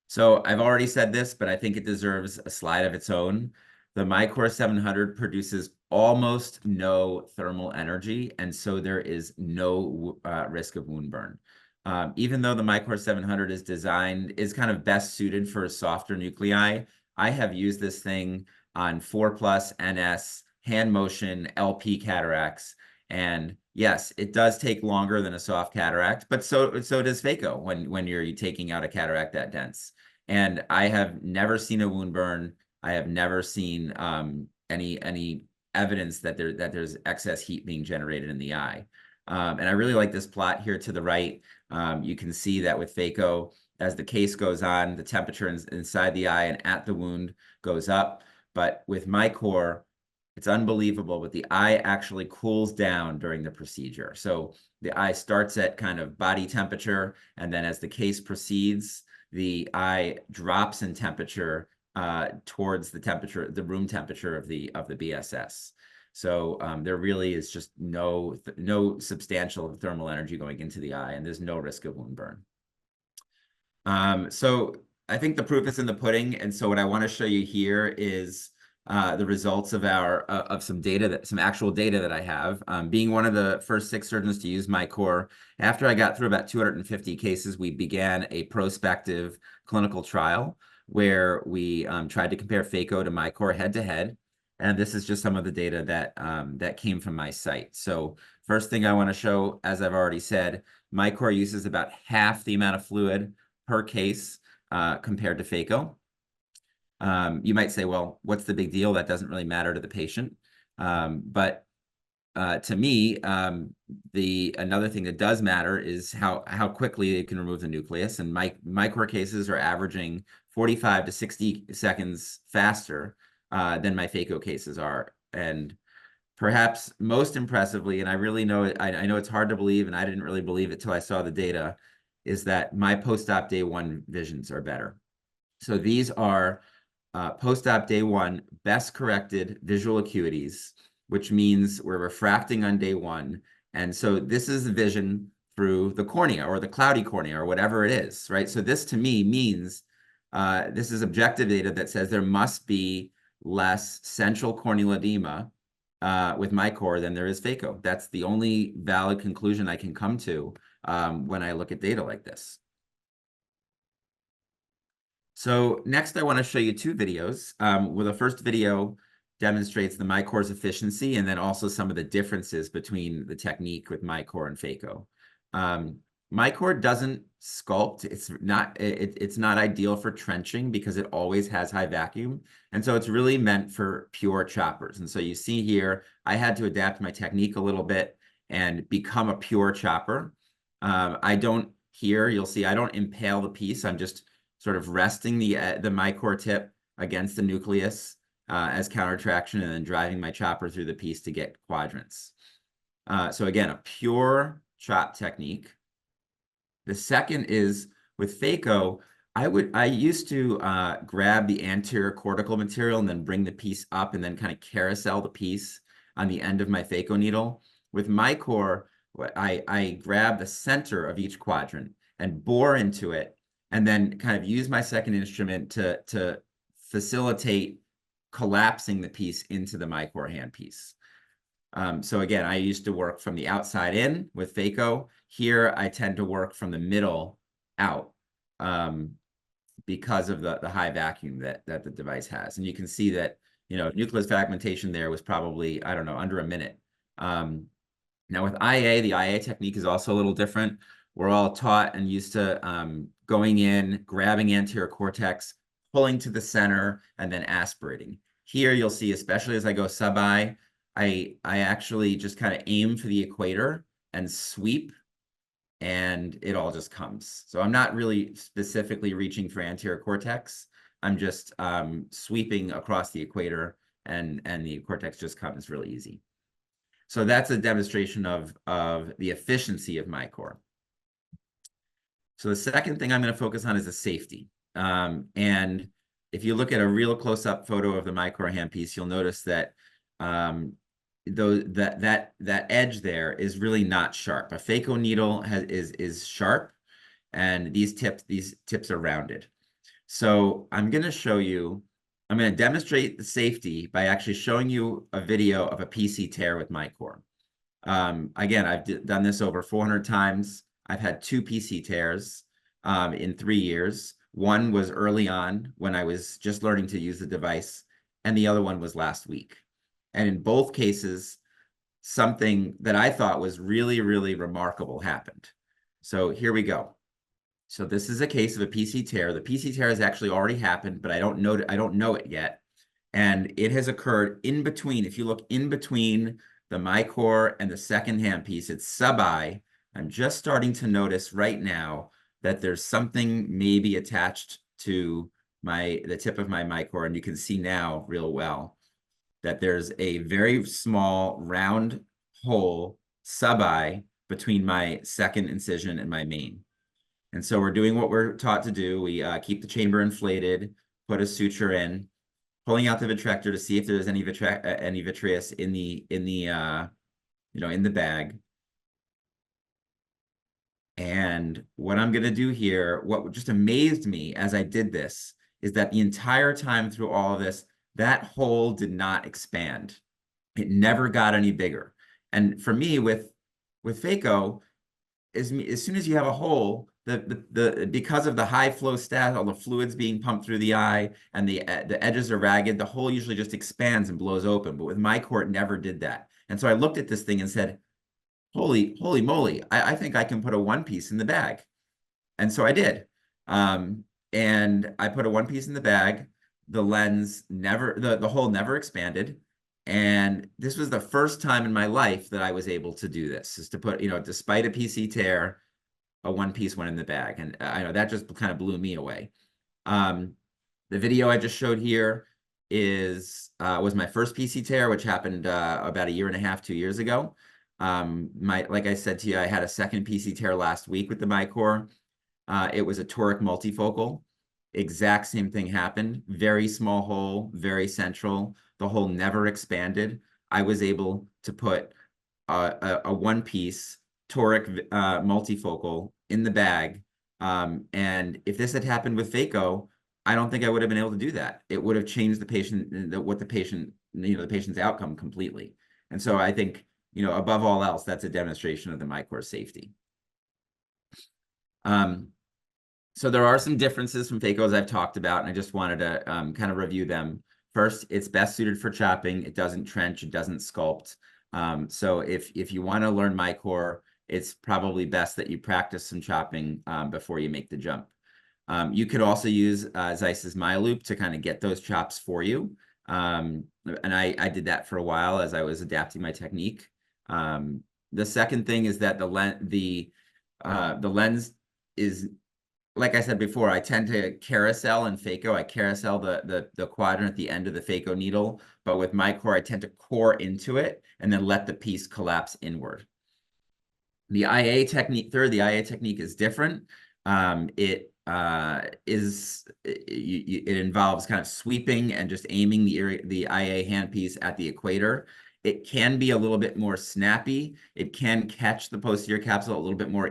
So I've already said this, but I think it deserves a slide of its own. The miCOR 700 produces almost no thermal energy, and so there is no risk of wound burn. Even though the miCOR 700 is kind of best suited for softer nuclei, I have used this thing on 4+ NS, hand motion, LP cataracts, and yes, it does take longer than a soft cataract, but so does phaco when you're taking out a cataract that dense. And I have never seen a wound burn. I have never seen any evidence that there's excess heat being generated in the eye. And I really like this plot here to the right. You can see that with phaco, as the case goes on, the temperature inside the eye and at the wound goes up. But with miCOR, it's unbelievable, but the eye actually cools down during the procedure. So the eye starts at kind of body temperature, and then as the case proceeds, the eye drops in temperature towards the room temperature of the BSS. So there really is just no substantial thermal energy going into the eye, and there's no risk of wound burn. So I think the proof is in the pudding, and so what I want to show you here is the results of some actual data that I have. Being one of the first 6 surgeons to use miCOR, after I got through about 250 cases, we began a prospective clinical trial where we tried to compare phaco to miCOR head to head. And this is just some of the data that came from my site. So first thing I want to show, as I've already said, miCOR uses about half the amount of fluid per case compared to phaco. You might say, well, what's the big deal? That doesn't really matter to the patient. But to me, another thing that does matter is how quickly it can remove the nucleus. And miCOR cases are averaging 45 to 60 seconds faster than my phaco cases are. And perhaps most impressively, and I really know I know it's hard to believe, and I didn't really believe it till I saw the data, is that my post-op day 1 visions are better. So these are post-op day 1 best corrected visual acuities, which means we're refracting on day 1. And so this is the vision through the cornea or the cloudy cornea or whatever it is, right? So this to me means this is objective data that says there must be less central corneal edema with miCOR than there is phaco. That's the only valid conclusion I can come to when I look at data like this. So next I want to show you 2 videos. Well, the first video demonstrates the miCOR's efficiency and then also some of the differences between the technique with miCOR and phaco. miCOR doesn't sculpt. It's not ideal for trenching because it always has high vacuum. And so it's really meant for pure choppers. And so you see here, I had to adapt my technique a little bit and become a pure chopper. You'll see I don't impale the piece. I'm just sort of resting the miCOR tip against the nucleus as countertraction and then driving my chopper through the piece to get quadrants. So again, a pure chop technique. The second is with phaco, I used to grab the anterior cortical material and then bring the piece up and then kind of carousel the piece on the end of my phaco needle. With miCOR, I grab the center of each quadrant and bore into it and then kind of use my second instrument to facilitate collapsing the piece into the miCOR handpiece. So again, I used to work from the outside in with phaco. Here, I tend to work from the middle out because of the high vacuum that the device has. And you can see that, nucleus fragmentation there was probably, I don't know, under a minute. Now with IA, the IA technique is also a little different. We're all taught and used to going in, grabbing anterior cortex, pulling to the center, and then aspirating. Here you'll see, especially as I go sub-I, I actually just kind of aim for the equator and sweep, and it all just comes. So I'm not really specifically reaching for anterior cortex. I'm just sweeping across the equator, and the cortex just comes really easy. So that's a demonstration of the efficiency of miCOR. So the second thing I'm going to focus on is the safety. And if you look at a real close-up photo of the miCOR handpiece, you'll notice that that edge there is really not sharp. A phaco needle is sharp, and these tips are rounded. So I'm going to show you, I'm going to demonstrate the safety by actually showing you a video of a PC tear with miCOR. Again, I've done this over 400 times. I've had 2 PC tears in 3 years. One was early on when I was just learning to use the device, and the other one was last week. And in both cases, something that I thought was really, really remarkable happened. So here we go. So this is a case of a PC tear. The PC tear has actually already happened, but I don't know it yet. And it has occurred in between. If you look in between the miCOR and the second handpiece, it's sub-I. I'm just starting to notice right now that there's something maybe attached to the tip of my miCOR, and you can see now real well that there's a very small round hole sub-I between my second incision and my main. And so we're doing what we're taught to do. We keep the chamber inflated, put a suture in, pulling out the vitrector to see if there's any vitreous in the bag. And what I'm going to do here, what just amazed me as I did this, is that the entire time through all of this, that hole did not expand. It never got any bigger. And for me, with phaco, as soon as you have a hole, because of the high flow stat, all the fluids being pumped through the eye, and the edges are ragged, the hole usually just expands and blows open. But with miCOR, it never did that. And so I looked at this thing and said, holy moly, I think I can put a one piece in the bag. And so I did. And I put a one piece in the bag. The lens never, the hole never expanded. And this was the first time in my life that I was able to do this, is to put, despite a PC tear, a one piece went in the bag. And I know that just kind of blew me away. The video I just showed here was my first PC tear, which happened about 1.5 to 2 years ago. Like I said to you, I had a second PC tear last week with the miCOR. It was a toric multifocal. Exact same thing happened. Very small hole, very central. The hole never expanded. I was able to put a one-piece toric multifocal in the bag. And if this had happened with phaco, I don't think I would have been able to do that. It would have changed the patient's outcome completely. And so I think, above all else, that's a demonstration of the miCOR safety. So there are some differences from phaco, as I've talked about, and I just wanted to kind of review them. First, it's best suited for chopping. It doesn't trench. It doesn't sculpt. So if you want to learn miCOR, it's probably best that you practice some chopping before you make the jump. You could also use Zeiss's MyLoop to kind of get those chops for you. And I did that for a while as I was adapting my technique. The second thing is that the lens is, like I said before, I tend to carousel in phaco. I carousel the quadrant at the end of the phaco needle, but with miCOR, I tend to core into it and then let the piece collapse inward. The IA technique is different. It involves kind of sweeping and just aiming the IA handpiece at the equator. It can be a little bit more snappy. It can catch the posterior capsule a little bit more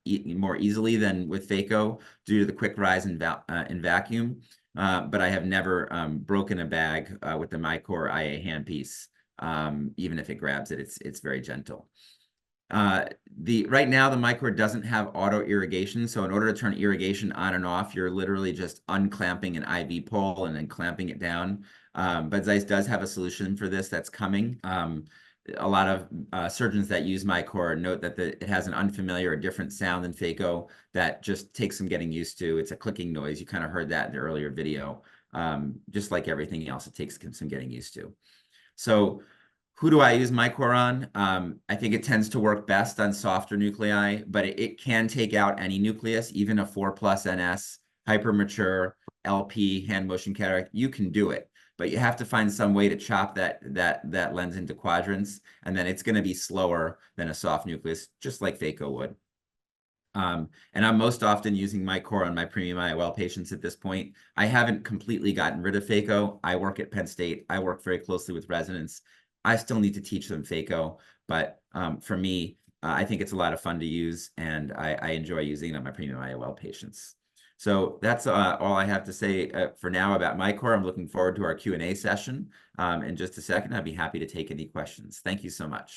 easily than with phaco due to the quick rise in vacuum. But I have never broken a bag with the miCOR IA handpiece. Even if it grabs it, it's very gentle. Right now the miCOR doesn't have auto irrigation, so in order to turn irrigation on and off, you're literally just unclamping an IV pole and then clamping it down. But Zeiss does have a solution for this that's coming. A lot of surgeons that use miCOR note that it has an unfamiliar or different sound than phaco that just takes some getting used to. It's a clicking noise. You kind of heard that in the earlier video. Just like everything else, it takes some getting used to. So who do I use miCOR on? I think it tends to work best on softer nuclei, but it can take out any nucleus, even a 4+ NS, hypermature, LP, hand motion cataract. You can do it, but you have to find some way to chop that lens into quadrants, and then it's going to be slower than a soft nucleus, just like phaco would. And I'm most often using miCOR on my premium IOL patients at this point. I haven't completely gotten rid of phaco. I work at Penn State. I work very closely with residents. I still need to teach them phaco, but for me, I think it's a lot of fun to use, and I enjoy using it on my premium IOL patients. So that's all I have to say for now about miCOR. I'm looking forward to our Q&A session in just a second. I'd be happy to take any questions. Thank you so much.